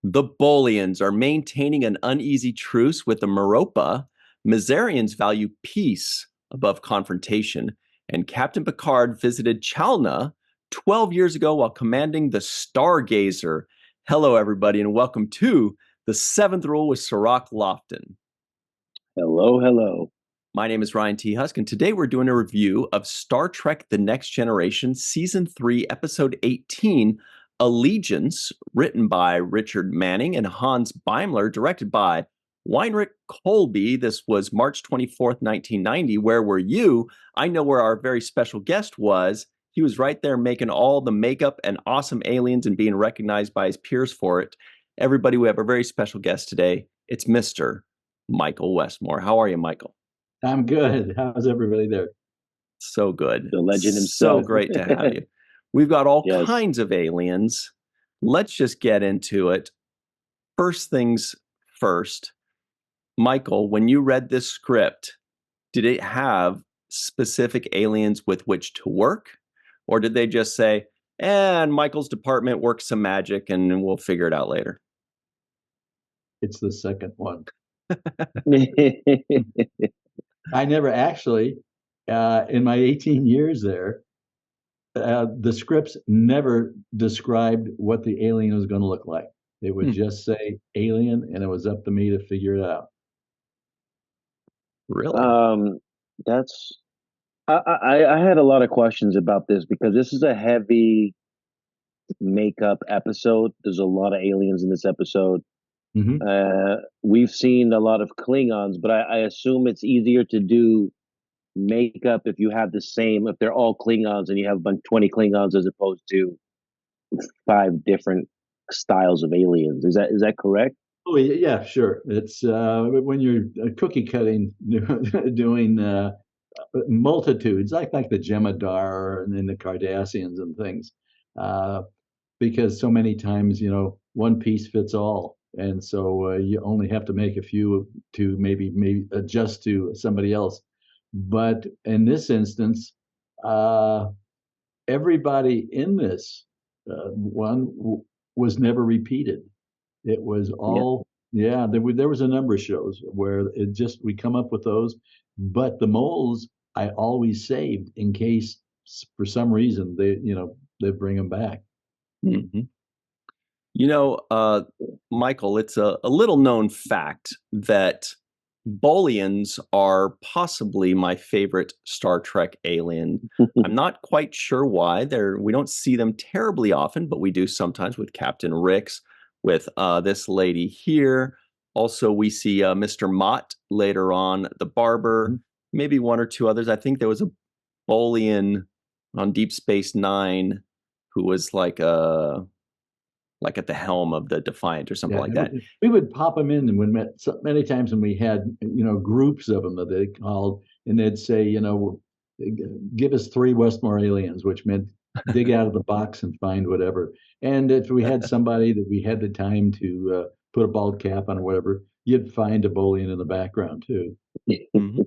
The Bolians are maintaining an uneasy truce with the Meropa. Missourians value peace above confrontation. And Captain Picard visited Chalna 12 years ago while commanding the Stargazer. Hello, everybody, and welcome to the Seventh Rule with Sirach Lofton. Hello, hello. My name is Ryan T. Husk, and today we're doing a review of Star Trek The Next Generation, Season 3, Episode 18, Allegiance, written by Richard Manning and Hans Beimler, directed by Weinrich Colby. This was March 24th, 1990. Where were you? I know where our very special guest was. He was right there making all the makeup and awesome aliens and being recognized by his peers for it. Everybody, we have a very special guest today. It's Mr. Michael Westmore. How are you, Michael? I'm good. How's everybody there? So good. The legend So himself. great to have you. We've got all Yes. kinds of aliens. Let's just get into it. First things first. Michael, when you read this script, did it have specific aliens with which to work? Or did they just say, and Michael's department works some magic and we'll figure it out later? It's the second one. I never actually, in my 18 years there, the scripts never described what the alien was going to look like. It would just say alien, and it was up to me to figure it out. Really? That's I had a lot of questions about this because this is a heavy makeup episode. There's a lot of aliens in this episode. We've seen a lot of Klingons, but I assume it's easier to do makeup if you have the same, if they're all Klingons and you have 20 Klingons as opposed to 5 different styles of aliens. Is that correct? Oh yeah, sure. It's when you're cookie cutting, doing multitudes like the Jemadar and then the Cardassians and things, because so many times one piece fits all, and so you only have to make a few to maybe adjust to somebody else. But in this instance, everybody in this one was never repeated. It was all, yeah, there was a number of shows where it just, we come up with those, but the moles I always saved in case for some reason they bring them back. Mm-hmm. Michael, it's a little known fact that Bolians are possibly my favorite Star Trek alien. I'm not quite sure why. We don't see them terribly often, but we do sometimes with Captain Ricks, with this lady here. Also, we see Mr. Mott later on, the barber, maybe one or two others. I think there was a Bolian on Deep Space Nine who was like at the helm of the Defiant or something like that. We would pop them in, and many times when we had groups of them that they called, and they'd say, give us 3 Westmore aliens, which meant dig out of the box and find whatever. And if we had somebody that we had the time to put a bald cap on or whatever, you'd find a Bolian in the background too. Mm-hmm.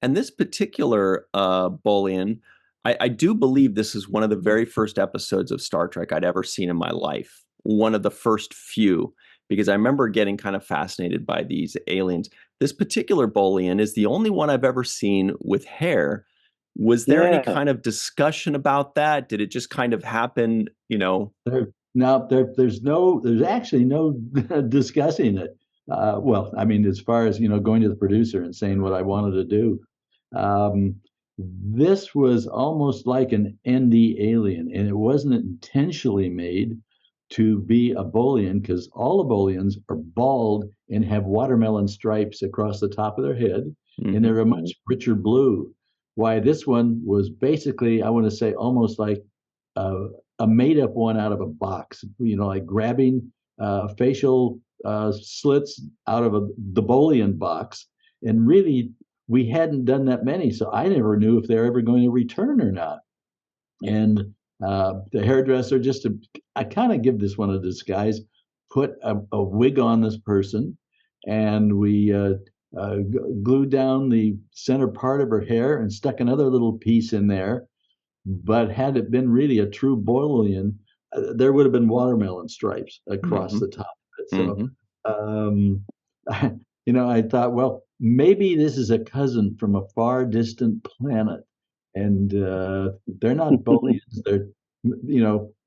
And this particular Bolian, I do believe this is one of the very first episodes of Star Trek I'd ever seen in my life. One of the first few, because I remember getting kind of fascinated by these aliens. This particular Bolian is the only one I've ever seen with hair. Was there any kind of discussion about that? Did it just kind of happen, There's actually no discussing it. Well, I mean, as far as, going to the producer and saying what I wanted to do. This was almost like an ND alien, and it wasn't intentionally made to be a Bolian, because all the Bolians are bald and have watermelon stripes across the top of their head, and they're a much richer blue. Why this one was basically, I want to say, almost like a made-up one out of a box, like grabbing facial slits out of the Bolian box. And really, we hadn't done that many, so I never knew if they're ever going to return or not. And the hairdresser, I kind of give this one a disguise, put a wig on this person, and we glued down the center part of her hair and stuck another little piece in there. But had it been really a true Bolian, there would have been watermelon stripes across the top So, Mm-hmm. I thought, well, maybe this is a cousin from a far distant planet, and they're not Bolians. They're,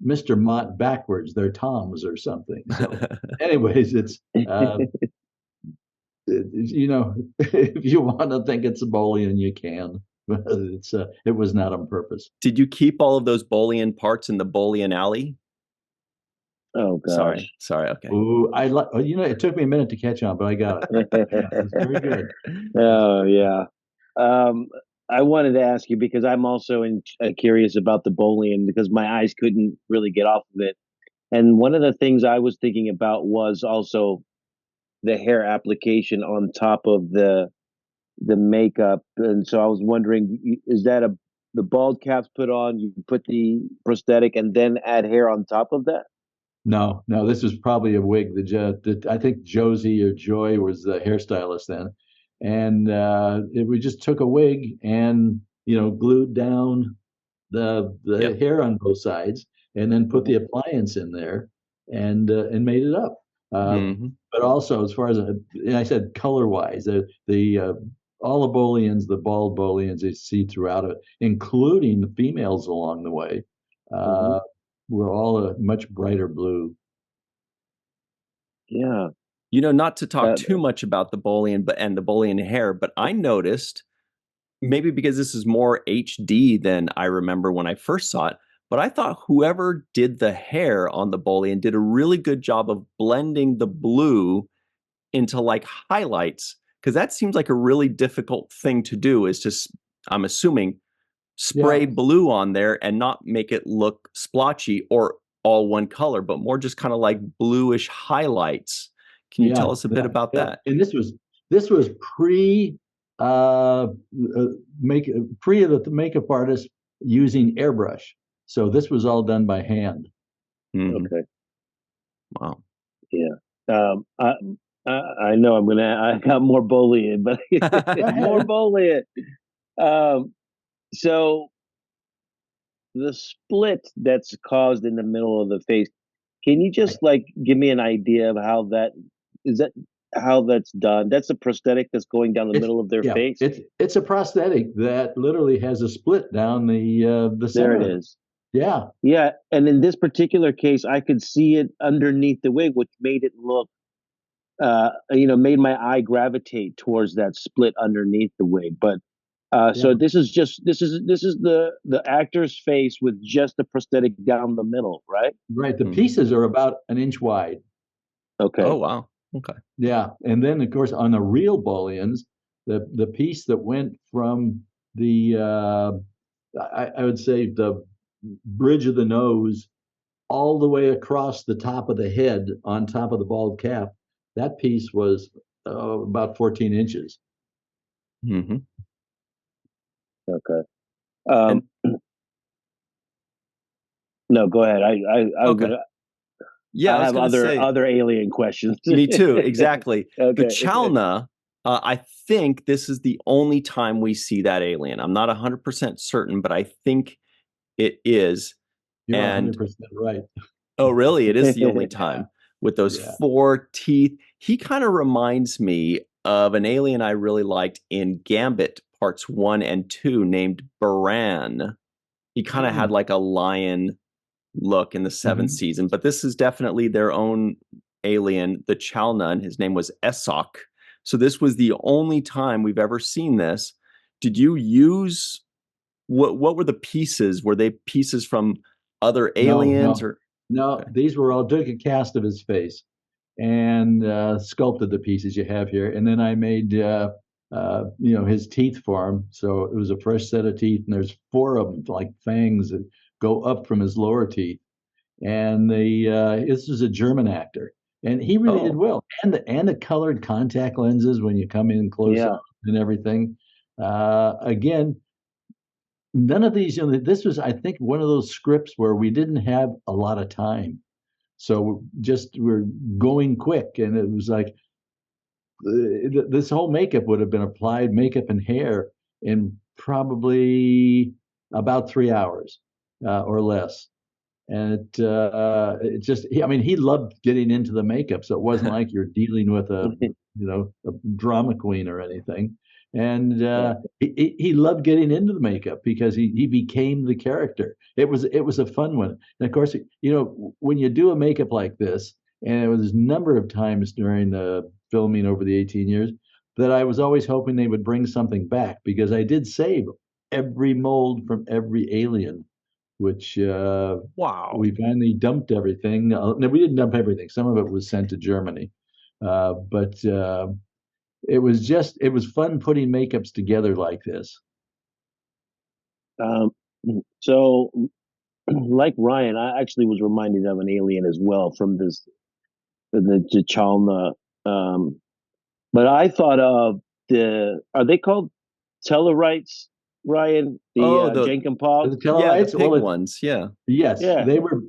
Mr. Mott backwards. They're Toms or something. So, anyways, it's if you want to think it's a Bolian, you can. But it was not on purpose. Did you keep all of those Bolian parts in the Bolian alley? Oh gosh. Sorry. Okay. Ooh, it took me a minute to catch on, but I got it. Yeah, it's very good. Oh yeah. I wanted to ask you because I'm also curious about the Bolian because my eyes couldn't really get off of it. And one of the things I was thinking about was also the hair application on top of the makeup. And so I was wondering, is that the bald caps put on? You put the prosthetic and then add hair on top of that? No, this was probably a wig. I think Josie or Joy was the hairstylist then, and we just took a wig and glued down the Yep. hair on both sides, and then put the appliance in there, and made it up. Mm-hmm. But also, as far as and I said, color wise, the all the Bolians, the bald Bolians, you see throughout it, including the females along the way. Were all a much brighter blue. Yeah. Not to talk too much about the Bolian and the Bolian hair, but I noticed, maybe because this is more HD than I remember when I first saw it, but I thought whoever did the hair on the Bolian did a really good job of blending the blue into like highlights, because that seems like a really difficult thing to do, is to, I'm assuming, spray blue on there and not make it look splotchy or all one color, but more just kind of like bluish highlights. Can you tell us a bit about that? And this was pre pre of the makeup artist using airbrush. So this was all done by hand. Mm-hmm. Okay. Wow. Yeah. I know I got more Bolian, but more Bolian. So the split that's caused in the middle of the face, can you just like give me an idea of how that's done? That's a prosthetic that's going down the middle of their face. It's a prosthetic that literally has a split down the center. There it is. Yeah. Yeah. And in this particular case, I could see it underneath the wig, which made it look made my eye gravitate towards that split underneath the wig. But so this is the actor's face with just the prosthetic down the middle, right? Right. The pieces are about an inch wide. Okay. Oh wow. Okay. Yeah, and then of course on the real Bolians, the piece that went from the I would say the bridge of the nose all the way across the top of the head on top of the bald cap, that piece was about 14 inches. Mm-hmm. Okay. No, go ahead. I okay. I have other alien questions. Me too. Exactly. Okay. The Chalna, I think this is the only time we see that alien. I'm not 100% certain, but I think it is. You're 100% right. Oh, really? It is the only time with those 4 teeth. He kind of reminds me of an alien I really liked in Gambit parts 1 and 2 named Baran. He kind of had like a lion look in the 7th season, but this is definitely their own alien, the Chalna, and his name was Esok. So this was the only time we've ever seen this. Did you use what were the pieces? Were they pieces from other aliens? No, these were all took a cast of his face and sculpted the pieces you have here, and then I made his teeth for him. So it was a fresh set of teeth, and there's 4 of them like fangs that go up from his lower teeth. And this is a German actor, and he really did well. And the colored contact lenses when you come in close up and everything. Again, none of these. This was, I think, one of those scripts where we didn't have a lot of time, so we're going quick, and it was like this whole makeup would have been applied, makeup and hair, in probably about 3 hours or less. And it just, I mean, he loved getting into the makeup, so it wasn't like you're dealing with a drama queen or anything. And he loved getting into the makeup because he became the character. It was a fun one. And of course, when you do a makeup like this, and it was a number of times during the filming over the 18 years that I was always hoping they would bring something back, because I did save every mold from every alien, which Wow. we finally dumped everything. No, we didn't dump everything. Some of it was sent to Germany. But it was fun putting makeups together like this. So, like Ryan, I actually was reminded of an alien as well from the Chalna. But I thought of are they called Tellerites, Ryan? Oh, the Jenkin Pog? The Tellerites, the pig ones. Yeah. Yes, Yeah. they were.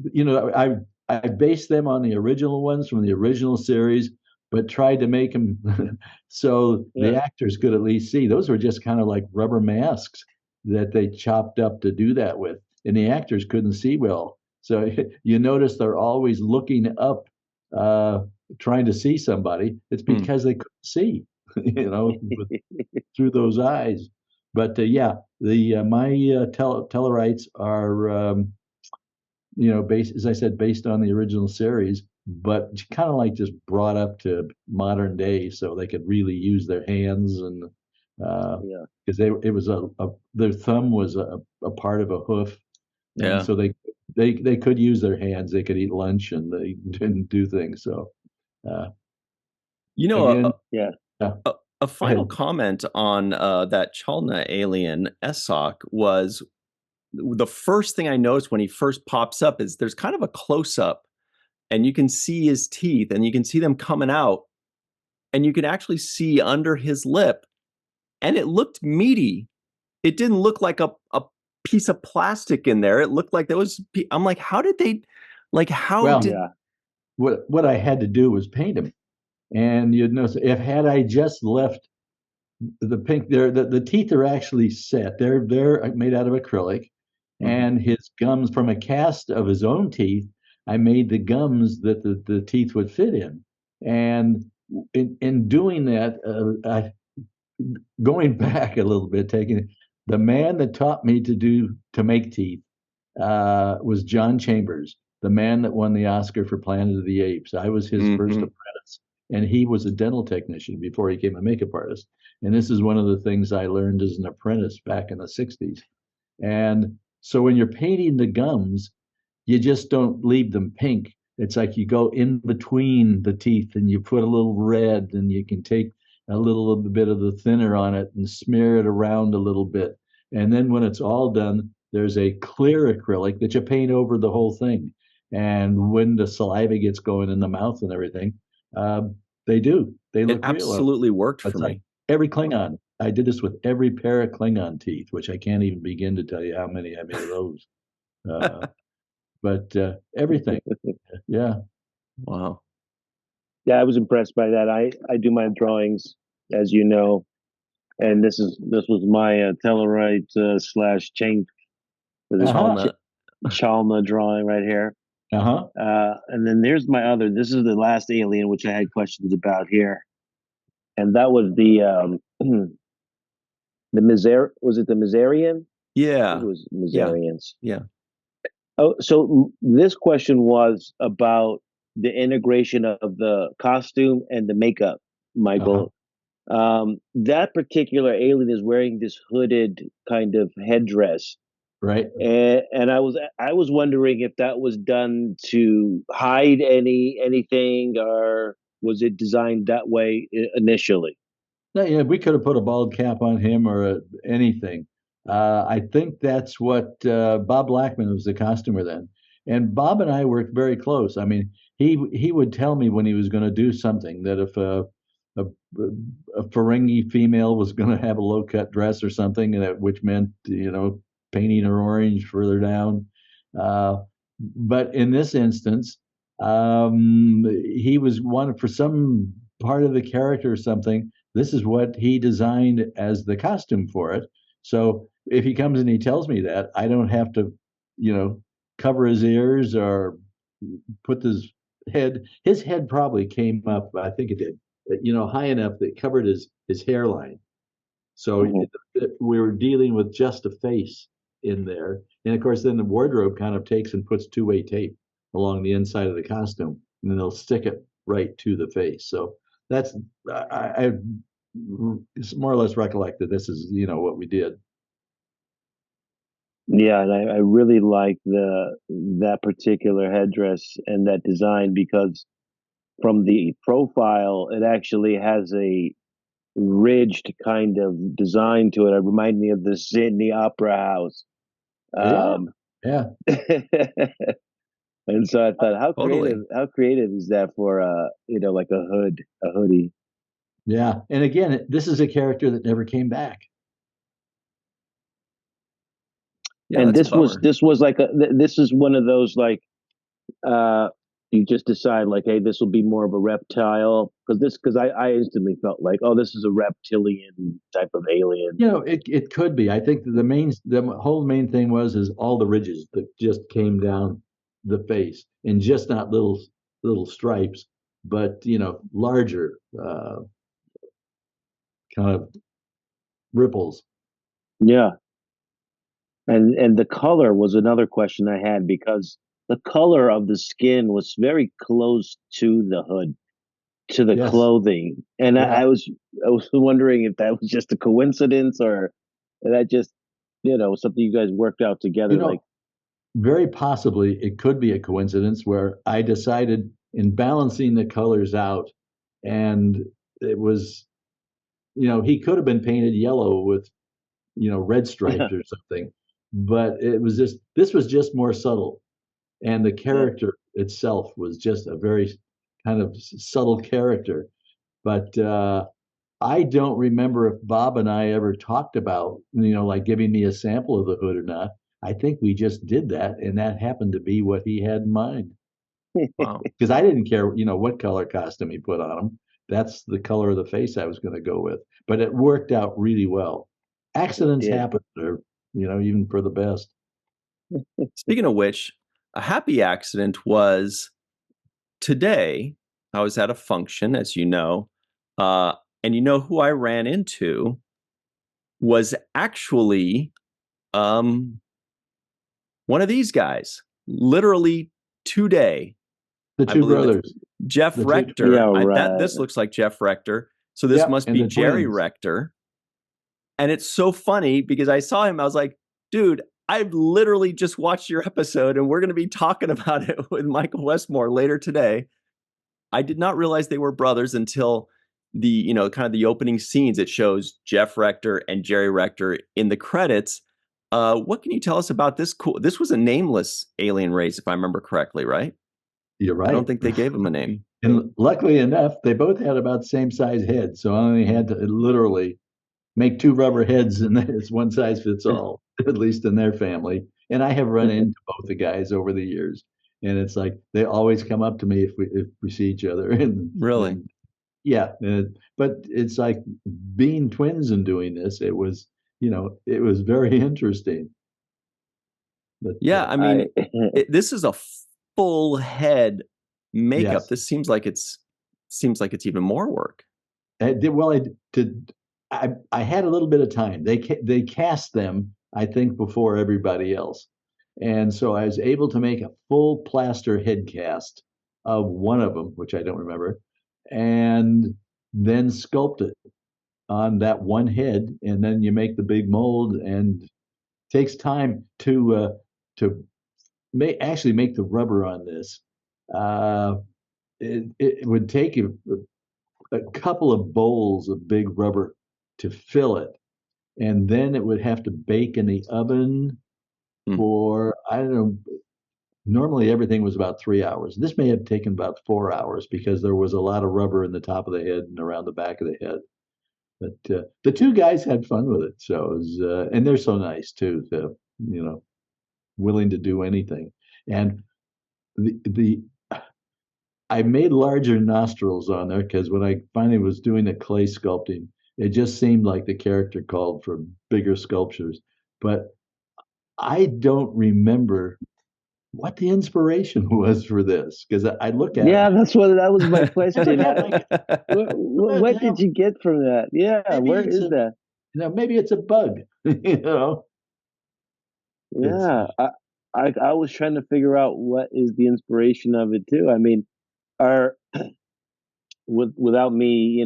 I based them on the original ones from the original series, but tried to make them so the actors could at least see. Those were just kind of like rubber masks that they chopped up to do that with, and the actors couldn't see well. So you notice they're always looking up, trying to see somebody. It's because they couldn't see, through those eyes. But yeah, my Tellerites are based, as I said, based on the original series, but kind of like just brought up to modern day so they could really use their hands, and because their thumb was a part of a hoof, and so they could use their hands. They could eat lunch, and they didn't do things. So, again, a final comment on that Chalna alien Esok was, the first thing I noticed when he first pops up is there's kind of a close up, and you can see his teeth, and you can see them coming out, and you can actually see under his lip, and it looked meaty. It didn't look like a piece of plastic in there. It looked like there was. I'm like, how did they? Like, how did? What I had to do was paint him, and you'd notice had I just left the pink, the teeth are actually set. They're made out of acrylic. And his gums, from a cast of his own teeth, I made the gums that the teeth would fit in. And in doing that, going back a little bit, the man that taught me to make teeth was John Chambers, the man that won the Oscar for Planet of the Apes. I was his first apprentice, and he was a dental technician before he became a makeup artist. And this is one of the things I learned as an apprentice back in the 60s. And so when you're painting the gums, you just don't leave them pink. It's like you go in between the teeth and you put a little red, and you can take a little bit of the thinner on it and smear it around a little bit. And then when it's all done, there's a clear acrylic that you paint over the whole thing. And when the saliva gets going in the mouth and everything, they look real. It absolutely worked for me. Every Klingon. I did this with every pair of Klingon teeth, which I can't even begin to tell you how many I made of those. But everything. Yeah. Wow. Yeah, I was impressed by that. I do my drawings, as you know, and this was my Tellerite / chain for this Chalna drawing right here. And then there's my other. This is the last alien, which I had questions about here, and that was the was it the Missourian? Yeah. It was Missourians. Yeah. Oh, so this question was about the integration of the costume and the makeup, Michael. That particular alien is wearing this hooded kind of headdress. Right. And I was wondering if that was done to hide anything, or was it designed that way initially? Yeah, we could have put a bald cap on him or anything. I think that's what Bob Blackman was the costumer then, and Bob and I worked very close. I mean, he would tell me when he was going to do something, that if a Ferengi female was going to have a low cut dress or something, which meant painting her orange further down. But in this instance, he was wanted for some part of the character or something. This is what he designed as the costume for it. So if he comes and he tells me that, I don't have to, cover his ears or put his head. His head probably came up, I think it did, high enough that it covered his hairline. So we were dealing with just a face in there. And of course, then the wardrobe kind of takes and puts two-way tape along the inside of the costume, and then they'll stick it right to the face. So that's I more or less recollect that this is what we did. Yeah, and I really like that particular headdress and that design because from the profile, it actually has a ridged kind of design to it. It reminded me of the Sydney Opera House. Yeah, yeah. And so I thought, Totally. how creative is that for like a hoodie. Yeah, and again, this is a character that never came back. Yeah, And that's a bummer. this was like this is one of those like uh you just decide like, hey, this will be more of a reptile because I instantly felt like, oh, this is a reptilian type of alien. It could be. I think the whole main thing is all the ridges that just came down the face, and just not little stripes, but larger kind of ripples. Yeah. And the color was another question I had because the color of the skin was very close to the hood, to the Yes. clothing. And Yeah. I was wondering if that was just a coincidence or that just, something you guys worked out together. Like, very possibly it could be a coincidence where I decided in balancing the colors out, and it was, he could have been painted yellow with, red stripes or something, but this was just more subtle. And the character itself was just a very kind of subtle character. But I don't remember if Bob and I ever talked about, like giving me a sample of the hood or not. I think we just did that, and that happened to be what he had in mind. Wow. Because I didn't care, what color costume he put on him. That's the color of the face I was going to go with. But it worked out really well. Accidents happen, or even for the best. Speaking of which, a happy accident was today. I was at a function, as you know, and who I ran into was actually one of these guys. Literally today, The two brothers, Jeff Rector. right. This looks like Jeff Rector. So this must be Jerry Rector. And it's so funny because I saw him. I was like, dude, I've literally just watched your episode and we're going to be talking about it with Michael Westmore later today. I did not realize they were brothers until the, kind of the opening scenes. It shows Jeff Rector and Jerry Rector in the credits. What can you tell us about this? This was a nameless alien race, if I remember correctly, right? You're right. I don't think they gave him a name. And luckily enough, they both had about the same size head. So I only had to literally make two rubber heads, and then it's one size fits all, at least in their family. And I have run into both the guys over the years. And it's like they always come up to me if we see each other. And really? Yeah. But it's like being twins and doing this, it was very interesting. But, yeah, I mean, this is a full head makeup. Yes. This seems like it's even more work. I had a little bit of time. They cast them, I think, before everybody else, and so I was able to make a full plaster head cast of one of them, which I don't remember, and then sculpt it on that one head, and then you make the big mold, and it takes time to make the rubber on this. It would take a couple of bowls of big rubber to fill it, and then it would have to bake in the oven for, I don't know, normally everything was about 3 hours. This may have taken about 4 hours because there was a lot of rubber in the top of the head and around the back of the head. But the two guys had fun with it, so it was, and they're so nice too, willing to do anything. And I made larger nostrils on there because when I finally was doing the clay sculpting, it just seemed like the character called for bigger sculptures. But I don't remember what the inspiration was for this, because I look at Yeah, it. that was my I question. look at it like, What did you get from that? Yeah, maybe where it's is that? maybe it's a bug. It's Yeah, I was trying to figure out what is the inspiration of it too. I mean, are without me,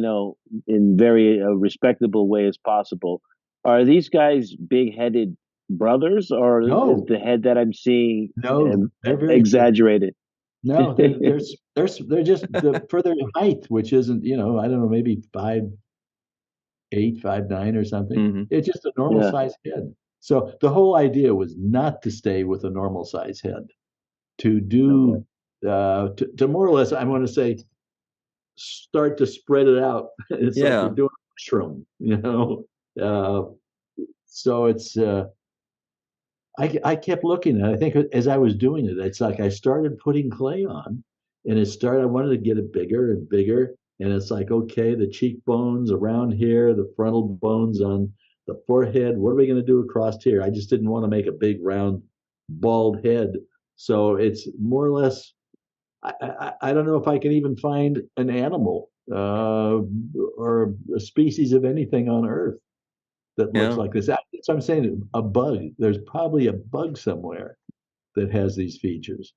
in very respectable way as possible, are these guys big-headed brothers, or is no, the head that I'm seeing no, they're very exaggerated? no, they're just the further height, which isn't, I don't know, maybe 5'8", 5'9", or something. Hmm. It's just a normal Yeah. size head. So the whole idea was not to stay with a normal size head, to Okay. do to more or less, I want to say, start to spread it out. It's like you're Yeah. doing a mushroom. Uh, so it's I kept looking at it. I think as I was doing it, it's like I started putting clay on, and I wanted to get it bigger and bigger. And it's like, okay, the cheekbones around here, the frontal bones on the forehead. What are we going to do across here? I just didn't want to make a big round bald head. So it's more or less, I don't know if I can even find an animal or a species of anything on Earth that looks Yeah. like this. That's what I'm saying. A bug. There's probably a bug somewhere that has these features.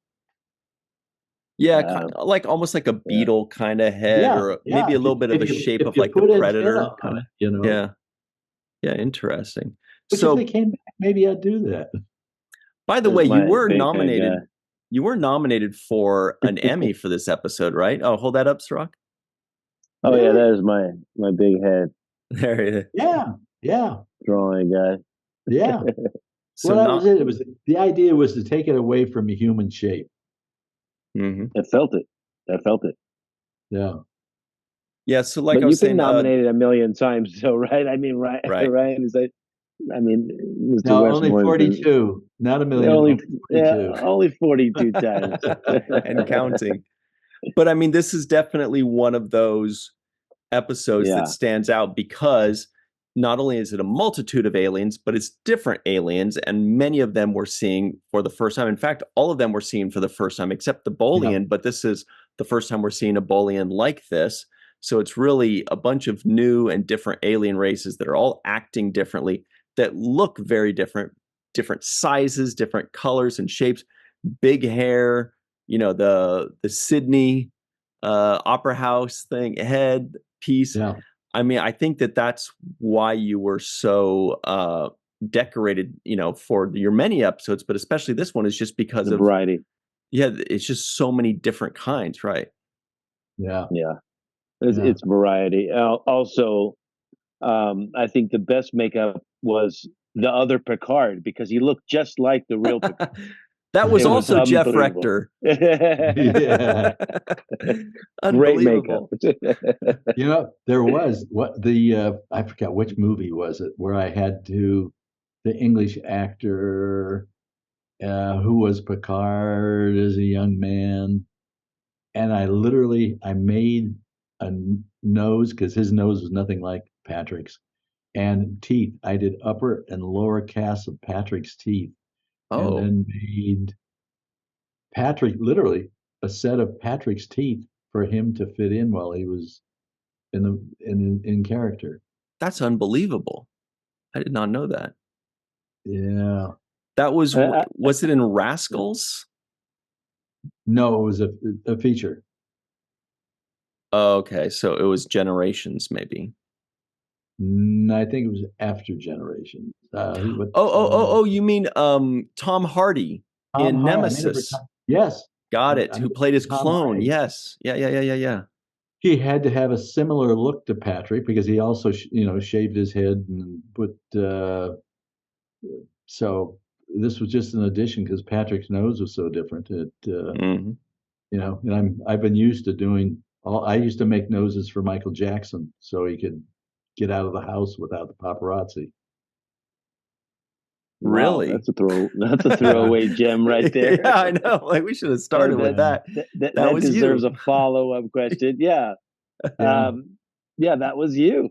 Yeah, Wow. like almost like a Yeah. beetle kind of head, Yeah, or yeah. maybe a little bit of a shape If of you like the put antenna predator on kind of. it. Yeah. Yeah, interesting. Which if they So, came back, maybe I'd do that. by the That's way, my big head guy. you were nominated for an Emmy for this episode, right? Oh, hold that up, Sirach. Oh yeah, Really? that is my big head There it is. Yeah, yeah, drawing guy. yeah. So Well, that was not it. It was the idea was to take it away from a human shape. mhm. I felt it. I felt it. Yeah. Yeah, so like But I was you've been saying, nominated a million times, so right? I mean, Ryan, right. Ryan is like, I mean, Mr. No, only Westmore has been 42, not a million, only, only yeah, 42. only 42 times. And counting. But I mean, this is definitely one of those episodes that Yeah, stands out because not only is it a multitude of aliens, but it's different aliens, and many of them we're seeing for the first time. In fact, all of them we're seeing for the first time, except the Yeah. Bolian, but this is the first time we're seeing a Bolian like this. So it's really a bunch of new and different alien races that are all acting differently, that look very different, different sizes, different colors and shapes, big hair, the Sydney opera house thing, head piece. Yeah. I mean, I think that's why you were so decorated, for your many episodes, but especially this one is just because the of, variety. yeah, it's just so many different kinds, right? Yeah. Yeah, Yeah. it's variety. Also, I think the best makeup was the other Picard because he looked just like the real Picard. That was It was also Jeff unbelievable. Rector. Yeah. Great makeup. Unbelievable. There was I forgot which movie was it where I had the English actor who was Picard as a young man, and I made a nose because his nose was nothing like Patrick's, and teeth. I did upper and lower casts of Patrick's teeth, and Oh, then made Patrick literally a set of Patrick's teeth for him to fit in while he was in character. that's unbelievable. I did not know that. Yeah. That I, was it in Rascals? No, it was a feature. Oh, okay, so it was Generations, maybe. I think it was after Generation. Oh, you mean Tom Hardy Tom in Hardy. I made it for Nemesis. Tom. Yes. Got it. I Who made it played his for Tom clone. Hardy. Yes. Yeah. He had to have a similar look to Patrick because he also, shaved his head and put. So this was just an addition because Patrick's nose was so different. Mhm. And I've been used to doing all. I used to make noses for Michael Jackson so he could get out of the house without the paparazzi. wow, Really? that's a Yeah. throwaway gem right Yeah, there. I know. Like we should have started with that, Yeah. that. That that was deserves you. a follow-up question. Yeah. Yeah. Yeah, that was you.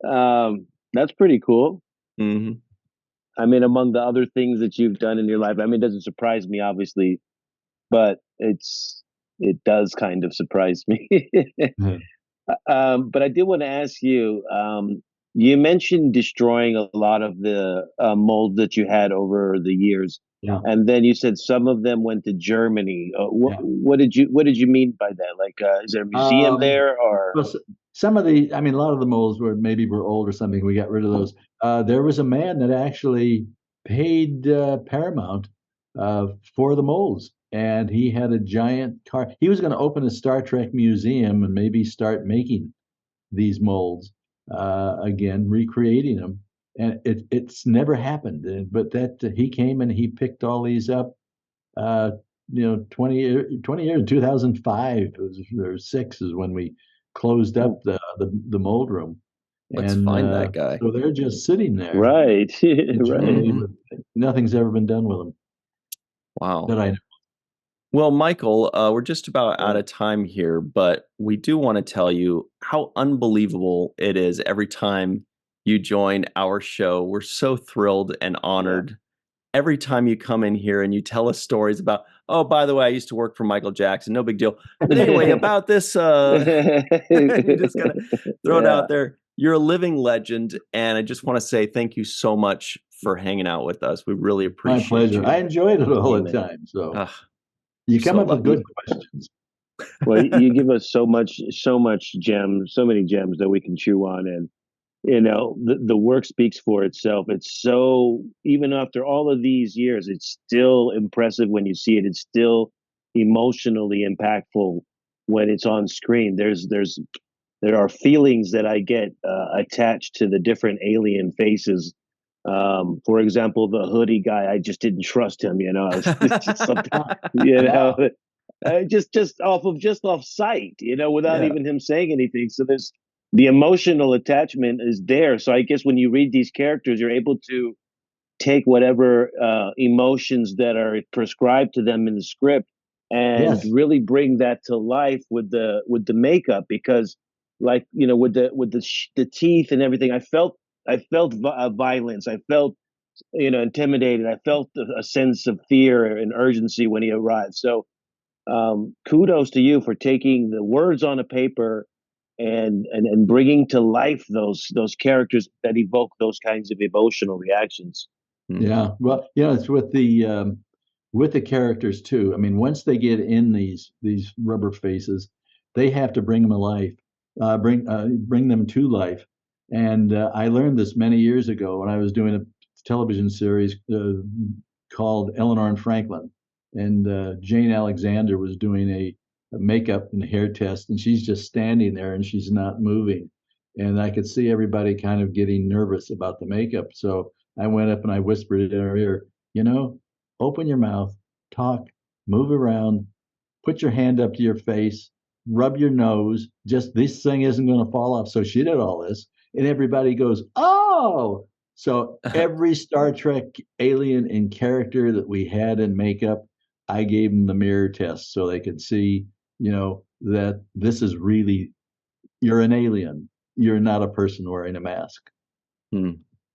That's pretty cool. Hmm. I mean, among the other things that you've done in your life, I mean, it doesn't surprise me, obviously, but it does kind of surprise me. But I did want to ask you. You mentioned destroying a lot of the molds that you had over the years, Yeah. and then you said some of them went to Germany. Yeah. What did you mean by that? Like, is there a museum there, or? Well, some of the, I mean, a lot of the molds were old or something. We got rid of those. There was a man that actually paid Paramount for the molds, and he had a giant car. He was going to open a Star Trek museum and maybe start making these molds again, recreating them. And it's never happened. But that he came and he picked all these up. Uh, 20 years, 2005 or 6 is when we closed up the mold room. Let's And find that guy. so they're just sitting there. Right. Right. Nothing's ever been done with them. Wow. That I know. Well, Michael, we're just about out of time here, but we do want to tell you how unbelievable it is every time you join our show. We're so thrilled and honored every time you come in here and you tell us stories about, oh, by the way, I used to work for Michael Jackson. No big deal. But anyway, about this, you're just going to throw it out there. You're a living legend. And I just want to say thank you so much for hanging out with us. We really appreciate it. My pleasure. I enjoyed it all the time. So you come up with good questions. Well, you give us so many gems that we can chew on, and the work speaks for itself. It's so, even after all of these years, it's still impressive when you see it. It's still emotionally impactful when it's on screen. There are feelings that I get attached to the different alien faces. For example, the hoodie guy, I just didn't trust him. It's just something, just off sight, without even him saying anything. So there's the emotional attachment is there. So I guess when you read these characters, you're able to take whatever emotions that are prescribed to them in the script and really bring that to life with the makeup, because with the teeth and everything, I felt violence. I felt intimidated. I felt a sense of fear and urgency when he arrived. So kudos to you for taking the words on a paper and bringing to life those characters that evoke those kinds of emotional reactions. Yeah, well, it's with the characters too. I mean, once they get in these rubber faces, they have to bring them alive, bring them to life. And I learned this many years ago when I was doing a television series called Eleanor and Franklin, and Jane Alexander was doing a makeup and hair test, and she's just standing there and she's not moving, and I could see everybody kind of getting nervous about the makeup. So I went up and I whispered in her ear, open your mouth, talk, move around, put your hand up to your face, rub your nose, just this thing isn't going to fall off. So she did all this, and everybody goes, oh. So every Star Trek alien and character that we had in makeup, I gave them the mirror test so they could see, that this is really, you're an alien. You're not a person wearing a mask.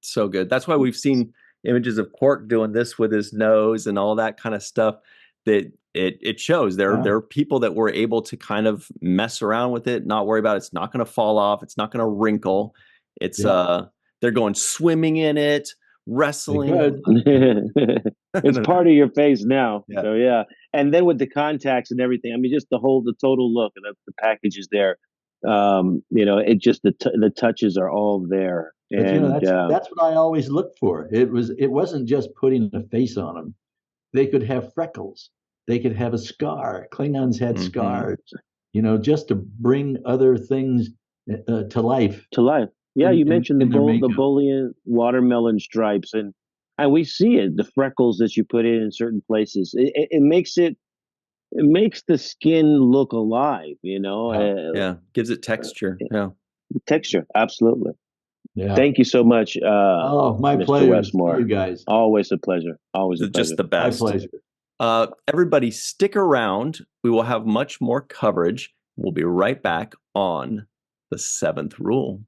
So good. That's why we've seen images of Quark doing this with his nose and all that kind of stuff. That it shows there are people that were able to kind of mess around with it, not worry about it. It's not going to fall off. It's not going to wrinkle. It's they're going swimming in it, wrestling. It's part of your face now. Yeah. So and then with the contacts and everything, I mean, just the total look, and the package is there. It just the touches are all there. And that's what I always looked for. It wasn't just putting a face on them. They could have freckles. They could have a scar. Klingons had scars. Just to bring other things to life. To life. Yeah, you mentioned the Bolian watermelon stripes, and we see it. The freckles that you put in certain places. It makes the skin look alive. Gives it texture. Texture, absolutely. Yeah. Thank you so much. My Mr. pleasure. Westmore. You guys. Always a pleasure. Always a pleasure. Just the best. My pleasure. Everybody stick around. We will have much more coverage. We'll be right back on The Seventh Rule.